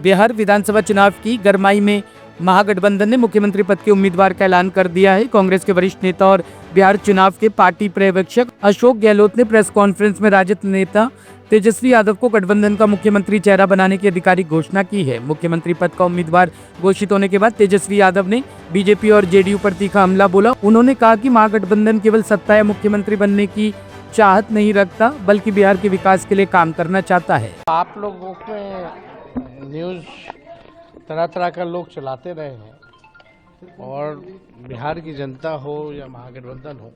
बिहार विधानसभा चुनाव की गरमाई में महागठबंधन ने मुख्यमंत्री पद के उम्मीदवार का ऐलान कर दिया है। कांग्रेस के वरिष्ठ नेता और बिहार चुनाव के पार्टी पर्यवेक्षक अशोक गहलोत ने प्रेस कॉन्फ्रेंस में राजद नेता तेजस्वी यादव को गठबंधन का मुख्यमंत्री चेहरा बनाने की आधिकारिक घोषणा की है। मुख्यमंत्री पद का उम्मीदवार घोषित होने के बाद तेजस्वी यादव ने बीजेपी और जेडीयू पर तीखा हमला बोला। उन्होंने कहा कि महागठबंधन केवल सत्ता या मुख्यमंत्री बनने की चाहत नहीं रखता, बल्कि बिहार के विकास के लिए काम करना चाहता है। आप लोगों में न्यूज़ तरह तरह का लोग चलाते रहे हैं और बिहार की जनता हो या महागठबंधन हो,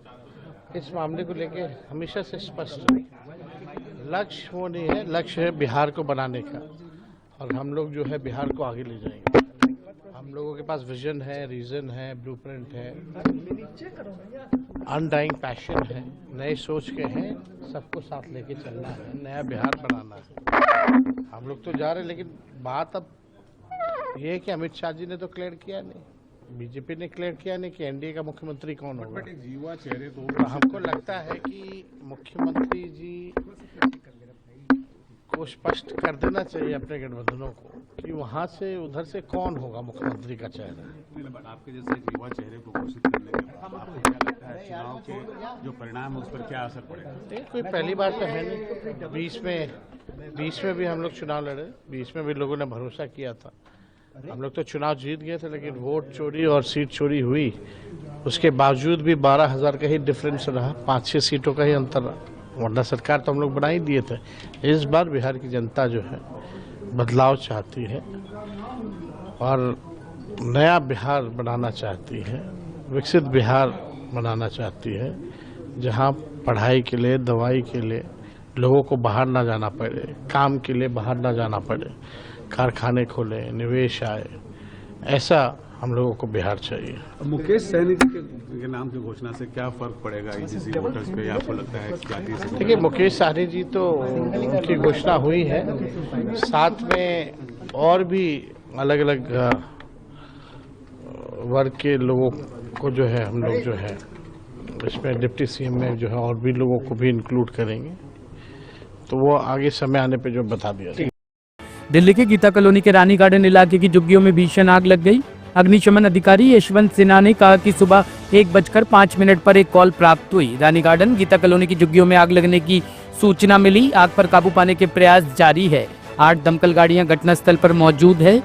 इस मामले को लेके हमेशा से स्पष्ट है। लक्ष्य वो नहीं है, लक्ष्य है बिहार को बनाने का और हम लोग जो है बिहार को आगे ले जाएंगे। हम लोगों के पास विजन है, रीजन है, ब्लूप्रिंट है, अनडाइंग पैशन है, नए सोच के हैं, सबको साथ लेके चलना है, नया बिहार बनाना है। हम लोग तो जा रहे हैं, लेकिन बात अब ये है कि अमित शाह जी ने तो क्लियर किया नहीं, बीजेपी ने क्लियर किया नहीं कि एनडीए का मुख्यमंत्री कौन होगा। युवा चेहरे तो हमको लगता है कि मुख्यमंत्री जी को स्पष्ट कर देना चाहिए अपने गठबंधनों को कि वहां से उधर से कौन होगा मुख्यमंत्री का चेहरा। आपके जैसे युवा चेहरे को घोषित करने के बाद आपको क्या लगता है चुनाव के जो परिणाम है उस पर क्या असर पड़ेगा? नहीं, कोई पहली बार तो है नहीं। 20 में भी हम लोग चुनाव लड़े, 20 में भी लोगों ने भरोसा किया था। हम लोग तो चुनाव जीत गए थे, लेकिन वोट चोरी और सीट चोरी हुई, उसके बावजूद भी 12,000 का ही डिफरेंस रहा, 5-6 सीटों का ही अंतर रहा, वरना सरकार तो हम लोग बना ही दिए थे। इस बार बिहार की जनता जो है बदलाव चाहती है और नया बिहार बनाना चाहती है, विकसित बिहार बनाना चाहती है, जहां पढ़ाई के लिए, दवाई के लिए लोगों को बाहर ना जाना पड़े, काम के लिए बाहर ना जाना पड़े, कारखाने खोले, निवेश आए, ऐसा हम लोगों को बिहार चाहिए। मुकेश सहनी जी के नाम की घोषणा से क्या फर्क पड़ेगा ईजीसी वोटर्स पे, आपको लगता है जाति से? देखिए, मुकेश सहनी जी तो उनकी घोषणा हुई है, साथ में और भी अलग अलग वर्ग के लोगों को जो है हम लोग जो है इसमें डिप्टी सीएम में जो है और भी लोगों को भी इंक्लूड करेंगे, तो वो आगे समय आने पे जो बता दिया जाएगा। दिल्ली के गीता कॉलोनी के रानी गार्डन इलाके की झुग्गियों में भीषण आग लग गई। अग्निशमन अधिकारी यशवंत सिन्हा ने कहा कि सुबह 1:05 पर एक कॉल प्राप्त हुई। रानी गार्डन गीता कॉलोनी की झुग्गियों में आग लगने की सूचना मिली। आग पर काबू पाने के प्रयास जारी है। 8 दमकल गाड़ियां घटनास्थल पर मौजूद है।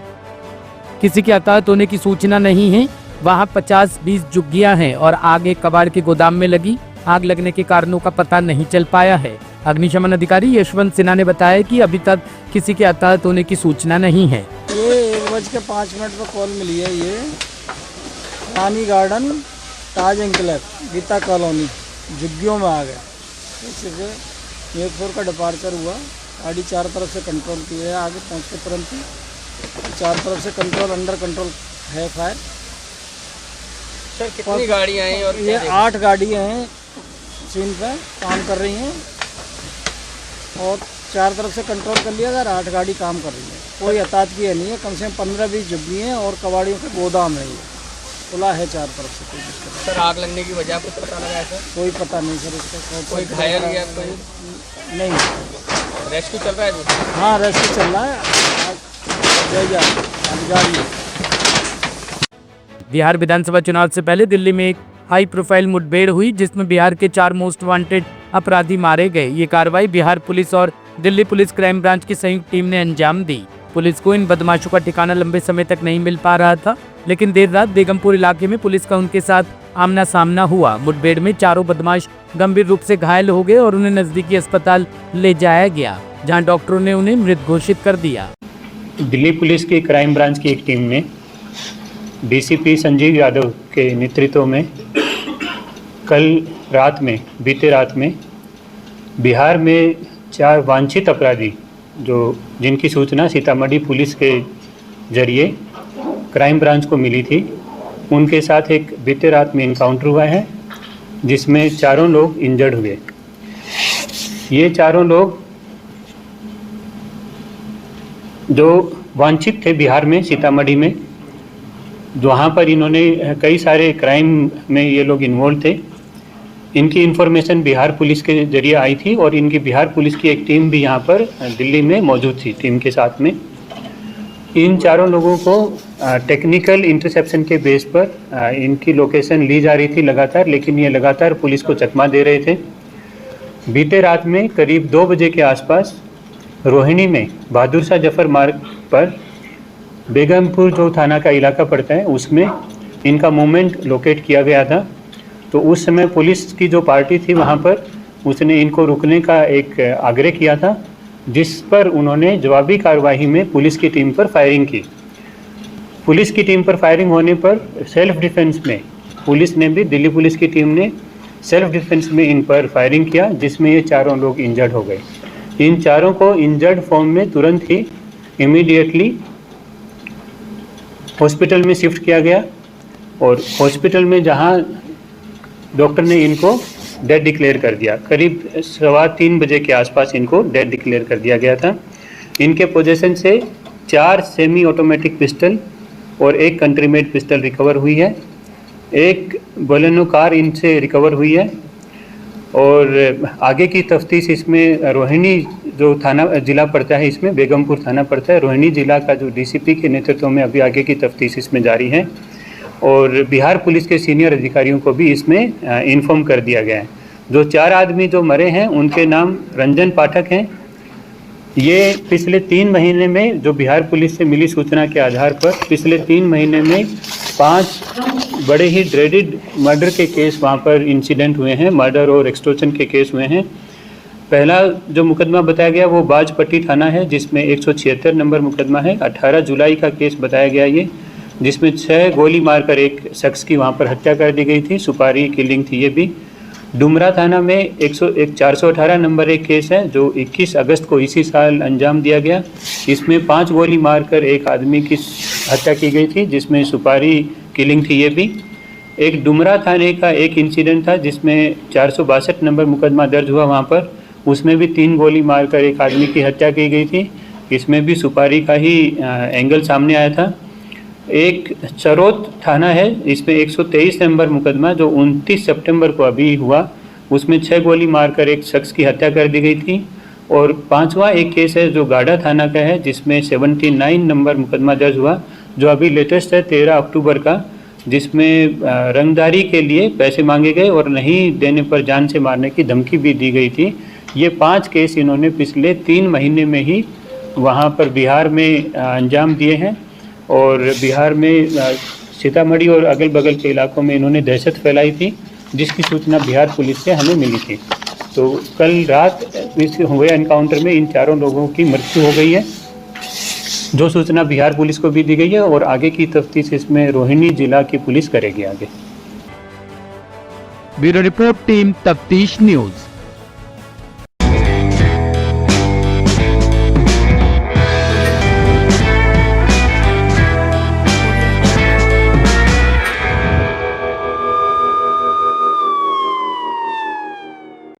किसी के हताहत होने की सूचना नहीं है। वहां 50-20 झुग्गियां हैं और आग एक कबाड़ के गोदाम में लगी। आग लगने के कारणों का पता नहीं चल पाया है। अग्निशमन अधिकारी यशवंत सिन्हा ने बताया कि अभी तक किसी के हताहत होने की सूचना नहीं है। ये 1:05 पर कॉल मिली है। ये रानी गार्डन ताज एंकलेव गीता कॉलोनी झुग्गियों में आ गए। इससे 1-4 का डिपार्चर हुआ। गाड़ी चार तरफ से कंट्रोल की है। आगे पहुँचते तुरंत ही चार तरफ से कंट्रोल, अंडर कंट्रोल है फायर। सर, कितनी गाड़ियाँ हैं? और ये 8 गाड़ियाँ हैं, सीन पे काम कर रही हैं और चार तरफ से कंट्रोल कर लिया था। 8 गाड़ी काम कर रही है। कोई हताहत की है नहीं है। कम से कम 15-20 झुग्गी हैं और कबाड़ियों का गोदाम है। ये खुला है चार तरफ से। कोई दिक्कत सर, आग लगने की वजह कुछ पता लगा है? सर, कोई पता नहीं सर इसका। कोई घायल या कोई नहीं? रेस्क्यू चल रहा है? हाँ, रेस्क्यू चल रहा है। बिहार विधानसभा चुनाव से पहले दिल्ली में एक हाई प्रोफाइल मुठभेड़ हुई, जिसमें बिहार के 4 मोस्ट वांटेड अपराधी मारे गए। ये कार्रवाई बिहार पुलिस और दिल्ली पुलिस क्राइम ब्रांच की संयुक्त टीम ने अंजाम दी। पुलिस को इन बदमाशों का ठिकाना लंबे समय तक नहीं मिल पा रहा था, लेकिन देर रात बेगमपुर इलाके में पुलिस का उनके साथ आमना सामना हुआ। मुठभेड़ में चारों बदमाश गंभीर रूप से घायल हो गए और उन्हें नजदीकी अस्पताल ले जाया गया, जहां डॉक्टरों ने उन्हें मृत घोषित कर दिया। दिल्ली पुलिस की क्राइम ब्रांच की एक टीम ने डीसीपी संजीव यादव के नेतृत्व में बीते रात में बिहार में 4 वांछित अपराधी जिनकी सूचना सीतामढ़ी पुलिस के जरिए क्राइम ब्रांच को मिली थी, उनके साथ एक बीते रात में इनकाउंटर हुआ है, जिसमें चारों लोग इंजर्ड हुए। ये चारों लोग जो वांछित थे बिहार में, सीतामढ़ी में, वहाँ पर इन्होंने कई सारे क्राइम में ये लोग इन्वॉल्व थे। इनकी इन्फॉर्मेशन बिहार पुलिस के जरिए आई थी और इनकी बिहार पुलिस की एक टीम भी यहाँ पर दिल्ली में मौजूद थी टीम के साथ में। इन चारों लोगों को टेक्निकल इंटरसेप्शन के बेस पर इनकी लोकेशन ली जा रही थी लगातार, लेकिन ये लगातार पुलिस को चकमा दे रहे थे। बीते रात में करीब 2 बजे के आसपास रोहिणी में बहादुर शाह जफर मार्ग पर बेगमपुर जो थाना का इलाका पड़ता है उसमें इनका मूवमेंट लोकेट किया गया था। तो उस समय पुलिस की जो पार्टी थी वहाँ पर उसने इनको रुकने का एक आग्रह किया था, जिस पर उन्होंने जवाबी कार्रवाई में पुलिस की टीम पर फायरिंग की। पुलिस की टीम पर फायरिंग होने पर सेल्फ डिफेंस में पुलिस ने भी, दिल्ली पुलिस की टीम ने सेल्फ डिफेंस में इन पर फायरिंग किया, जिसमें ये चारों लोग इंजर्ड हो गए। इन चारों को इंजर्ड फॉर्म में तुरंत ही इमीडिएटली हॉस्पिटल में शिफ्ट किया गया और हॉस्पिटल में जहां डॉक्टर ने इनको डेड डिक्लेयर कर दिया। करीब 3:15 बजे के आसपास इनको डेड डिक्लेयर कर दिया गया था। इनके पोजीशन से 4 सेमी ऑटोमेटिक पिस्टल और 1 कंट्री मेड पिस्टल रिकवर हुई है। 1 बोलेनो कार इनसे रिकवर हुई है और आगे की तफ्तीश इसमें रोहिणी जो थाना जिला पड़ता है, इसमें बेगमपुर थाना पड़ता है, रोहिणी जिला का जो डीसीपी के नेतृत्व में अभी आगे की तफ्तीश इसमें जारी है और बिहार पुलिस के सीनियर अधिकारियों को भी इसमें इन्फॉर्म कर दिया गया है। जो 4 आदमी जो मरे हैं उनके नाम रंजन पाठक हैं। ये पिछले 3 महीने में जो बिहार पुलिस से मिली सूचना के आधार पर पिछले 3 महीने में 5 बड़े ही ड्रेडेड मर्डर के केस वहाँ पर इंसिडेंट हुए हैं, मर्डर और एक्सटॉर्शन के केस हुए हैं। पहला जो मुकदमा बताया गया वो बाजपट्टी थाना है, जिसमें 176 नंबर मुकदमा है। 18 जुलाई का केस बताया गया ये, जिसमें 6 गोली मारकर एक शख्स की वहाँ पर हत्या कर दी गई थी, सुपारी किलिंग थी ये भी। डुमरा थाना में 418 नंबर एक केस है जो 21 अगस्त को इसी साल अंजाम दिया गया। इसमें 5 गोली मारकर एक आदमी की हत्या की गई थी, जिसमें सुपारी किलिंग थी ये भी। एक डुमरा थाने का एक इंसिडेंट था जिसमें 462 नंबर मुकदमा दर्ज हुआ वहाँ पर, उसमें भी 3 गोली मारकर एक आदमी की हत्या की गई थी। इसमें भी सुपारी का ही एंगल सामने आया था। एक चरोत थाना है, इसमें 123 नंबर मुकदमा जो 29 सितंबर को अभी हुआ, उसमें 6 गोली मारकर एक शख्स की हत्या कर दी गई थी। और 5वां एक केस है जो गाड़ा थाना का है, जिसमें 79 नंबर मुकदमा दर्ज हुआ जो अभी लेटेस्ट है 13 अक्टूबर का, जिसमें रंगदारी के लिए पैसे मांगे गए और नहीं देने पर जान से मारने की धमकी भी दी गई थी। ये 5 केस इन्होंने पिछले 3 महीने में ही वहाँ पर बिहार में अंजाम दिए हैं और बिहार में सीतामढ़ी और अगल बगल के इलाकों में इन्होंने दहशत फैलाई थी, जिसकी सूचना बिहार पुलिस से हमें मिली थी। तो कल रात इस हुए एनकाउंटर में इन चारों लोगों की मृत्यु हो गई है, जो सूचना बिहार पुलिस को भी दी गई है और आगे की तफ्तीश इसमें रोहिणी जिला की पुलिस करेगी आगे। ब्यूरो रिपोर्ट टीम तफ्तीश न्यूज।